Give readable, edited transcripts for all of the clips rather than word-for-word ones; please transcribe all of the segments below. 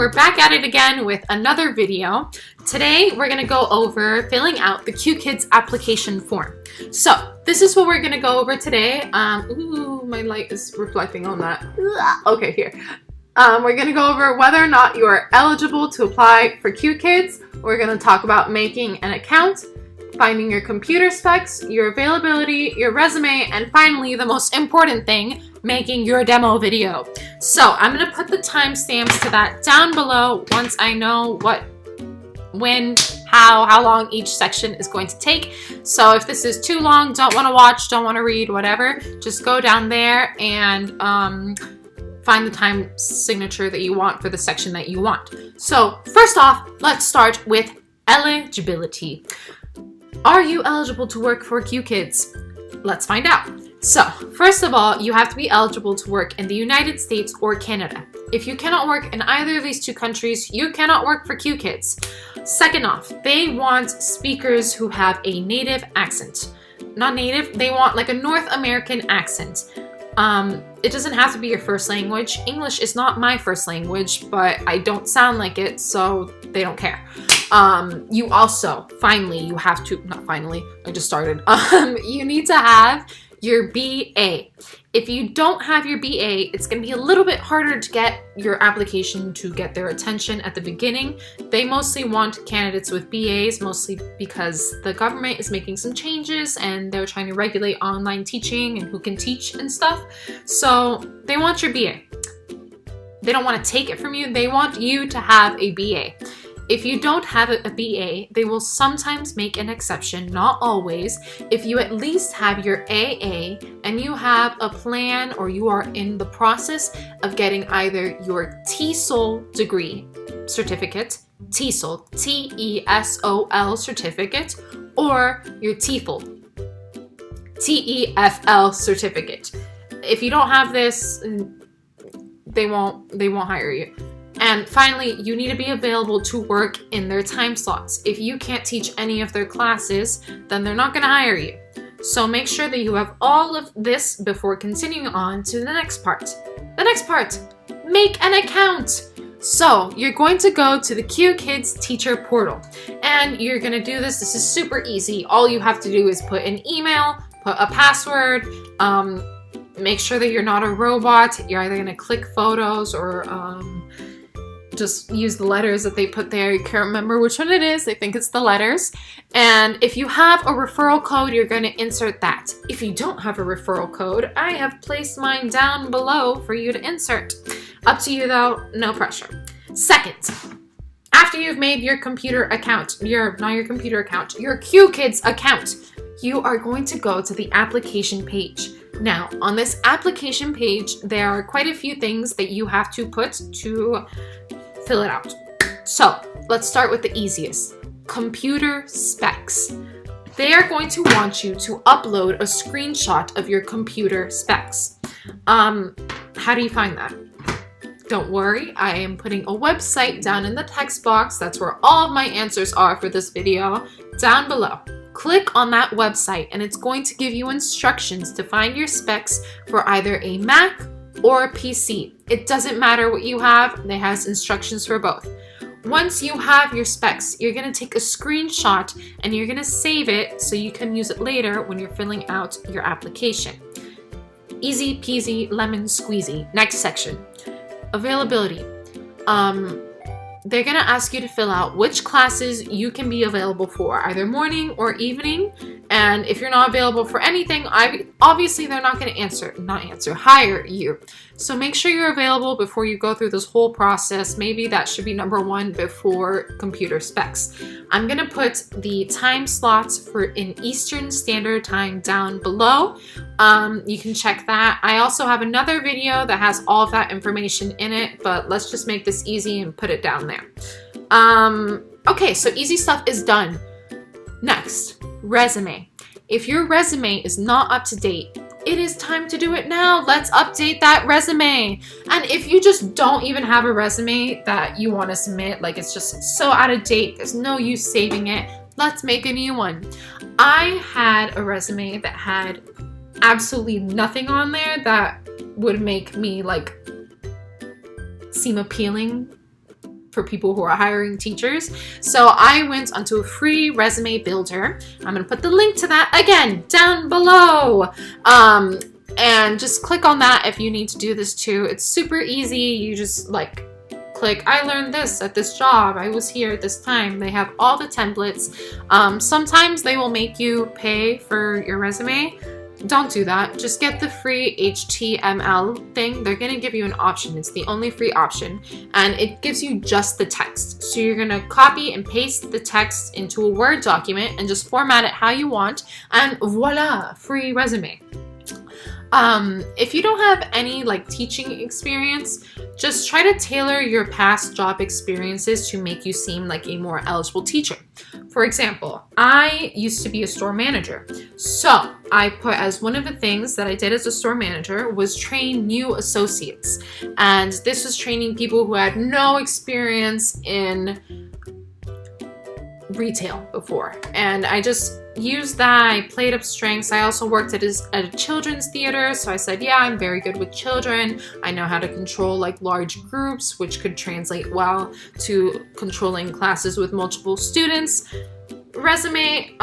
we're back at it again with another video. Today we're going to go over filling out the Qkids application form. So this is what we're going to go over today. Ooh, my light is reflecting on that. Okay, here. We're going to go over whether or not you are eligible to apply for Qkids. We're going to talk about making an account, finding your computer specs, your availability, your resume, and finally, the most important thing, making your demo video. So I'm going to put the timestamps to that down below once I know what, when, how long each section is going to take. So if this is too long, don't want to watch, don't want to read, whatever, just go down there and find the time signature that you want for the section that you want. So first off, let's start with eligibility. Are you eligible to work for Qkids? Let's find out. So, first of all, you have to be eligible to work in the United States or Canada. If you cannot work in either of these two countries, you cannot work for Qkids. Second off, they want speakers who have a native accent. Not native, they want like a North American accent. It doesn't have to be your first language. English is not my first language, but I don't sound like it, so they don't care. You also, finally, you have to, not finally, I just started. You need to have your BA. If you don't have your BA, it's going to be a little bit harder to get your application to get their attention at the beginning. They mostly want candidates with BAs, mostly because the government is making some changes and they're trying to regulate online teaching and who can teach and stuff. So they want your BA. They don't want to take it from you. They want you to have a BA. If you don't have a BA, they will sometimes make an exception, not always, if you at least have your AA and you have a plan or you are in the process of getting either your TESOL degree certificate, TESOL, T-E-S-O-L certificate, or your TEFL, T-E-F-L certificate. If you don't have this, they won't hire you. And finally, you need to be available to work in their time slots. If you can't teach any of their classes, then they're not going to hire you. So make sure that you have all of this before continuing on to the next part. The next part, make an account. So you're going to go to the Qkids teacher portal and you're going to do this. This is super easy. All you have to do is put an email, put a password, make sure that you're not a robot. You're either going to click photos or just use the letters that they put there. You can't remember which one it is. I think it's the letters. And if you have a referral code, you're going to insert that. If you don't have a referral code, I have placed mine down below for you to insert. Up to you though, no pressure. Second, after you've made your computer account, your Qkids account, you are going to go to the application page. Now, on this application page, there are quite a few things that you have to put to fill it out. So let's start with the easiest, computer specs. They are going to want you to upload a screenshot of your computer specs. How do you find that? Don't worry, I am putting a website down in the text box. That's where all of my answers are for this video, down below. Click on that website and it's going to give you instructions to find your specs for either a Mac or a PC. It doesn't matter what you have, it has instructions for both. Once you have your specs, you're going to take a screenshot and you're going to save it so you can use it later when you're filling out your application. Easy peasy lemon squeezy. Next section, availability. They're going to ask you to fill out which classes you can be available for, either morning or evening. And if you're not available for anything, obviously they're not going to hire you. So make sure you're available before you go through this whole process. Maybe that should be number one before computer specs. I'm going to put the time slots for in Eastern Standard Time down below. You can check that. I also have another video that has all of that information in it, but let's just make this easy and put it down there. Okay, so easy stuff is done. Next, resume. If your resume is not up to date, it is time to do it now. Let's update that resume. And if you just don't even have a resume that you want to submit, like it's just so out of date, there's no use saving it, let's make a new one. I had a resume that had absolutely nothing on there that would make me like seem appealing for people who are hiring teachers. So I went onto a free resume builder. I'm gonna put the link to that again down below. And just click on that if you need to do this too. It's super easy. You just like click, I learned this at this job, I was here at this time. They have all the templates. Sometimes they will make you pay for your resume. Don't do that. Just get the free HTML thing. They're going to give you an option. It's the only free option. And it gives you just the text. So you're going to copy and paste the text into a Word document and just format it how you want. And voila, free resume. If you don't have any like teaching experience, just try to tailor your past job experiences to make you seem like a more eligible teacher. For example, I used to be a store manager. So I put as one of the things that I did as a store manager was train new associates. And this was training people who had no experience in retail before. And I just used that. I played up strengths. I also worked at a children's theater, so I said, yeah, I'm very good with children. I know how to control like large groups, which could translate well to controlling classes with multiple students. Resume,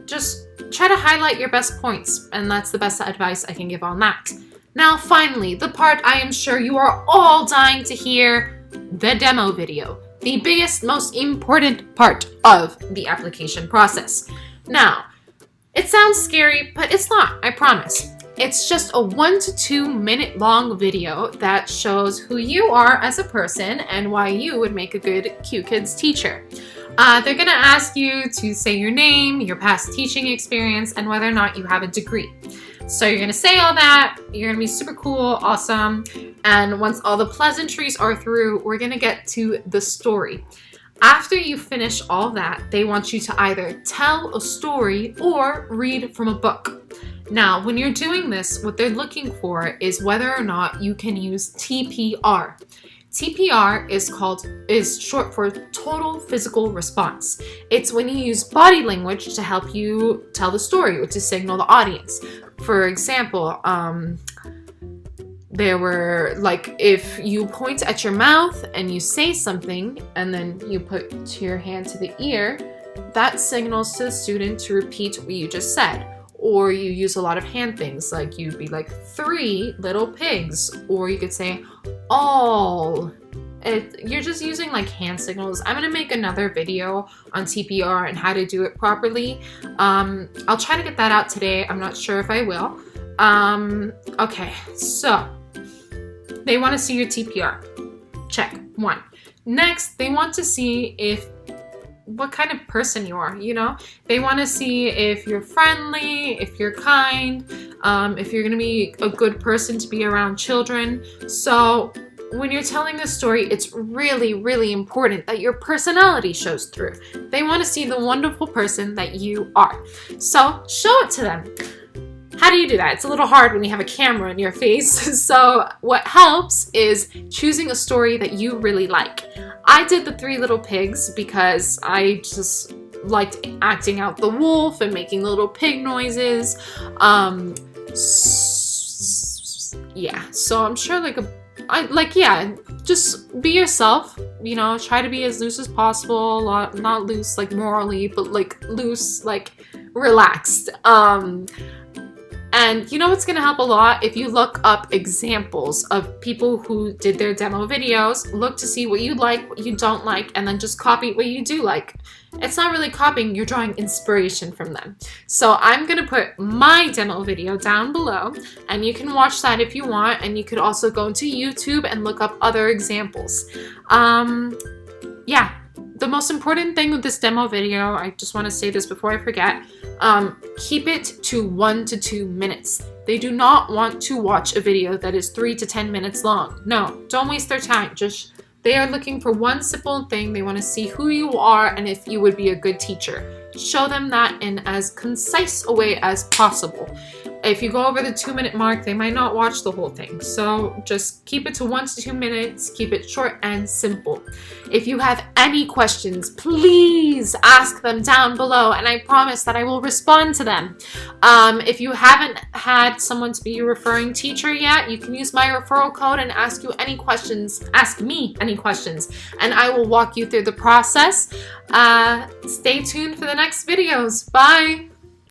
just try to highlight your best points, and that's the best advice I can give on that. Now finally, the part I am sure you are all dying to hear, the demo video. The biggest, most important part of the application process. Now, it sounds scary, but it's not, I promise. It's just a 1 to 2 minute long video that shows who you are as a person and why you would make a good Qkids teacher. They're gonna ask you to say your name, your past teaching experience, and whether or not you have a degree. So you're gonna say all that, you're gonna be super cool, awesome, and once all the pleasantries are through, we're gonna get to the story. After you finish all that, they want you to either tell a story or read from a book. Now, when you're doing this, what they're looking for is whether or not you can use TPR. TPR is short for total physical response. It's when you use body language to help you tell the story or to signal the audience. For example, there were like, if you point at your mouth and you say something and then you put your hand to the ear, that signals to the student to repeat what you just said. Or you use a lot of hand things, like you'd be like 3 little pigs, or you could say all. You're just using like hand signals. I'm gonna make another video on TPR and how to do it properly. I'll try to get that out today. I'm not sure if I will. Okay, so they want to see your TPR. Check, 1. Next, they want to see what kind of person you are, you know? They want to see if you're friendly, if you're kind, if you're going to be a good person to be around children. So when you're telling a story, it's really, really important that your personality shows through. They want to see the wonderful person that you are. So show it to them. How do you do that? It's a little hard when you have a camera in your face. So what helps is choosing a story that you really like. I did the 3 Little Pigs because I just liked acting out the wolf and making little pig noises. Yeah, so I'm sure just be yourself, you know, try to be as loose as possible, not loose like morally, but like loose, like relaxed. And you know what's going to help a lot? If you look up examples of people who did their demo videos, look to see what you like, what you don't like, and then just copy what you do like. It's not really copying, you're drawing inspiration from them. So I'm going to put my demo video down below, and you can watch that if you want, and you could also go to YouTube and look up other examples. Yeah. The most important thing with this demo video, I just want to say this before I forget, keep it to 1 to 2 minutes. They do not want to watch a video that is 3 to 10 minutes long. No, don't waste their time. They are looking for one simple thing. They want to see who you are and if you would be a good teacher. Show them that in as concise a way as possible. If you go over the 2-minute mark, they might not watch the whole thing. So just keep it to 1 to 2 minutes. Keep it short and simple. If you have any questions, please ask them down below, and I promise that I will respond to them. If you haven't had someone to be your referring teacher yet, you can use my referral code and ask me any questions, and I will walk you through the process. Stay tuned for the next videos. Bye!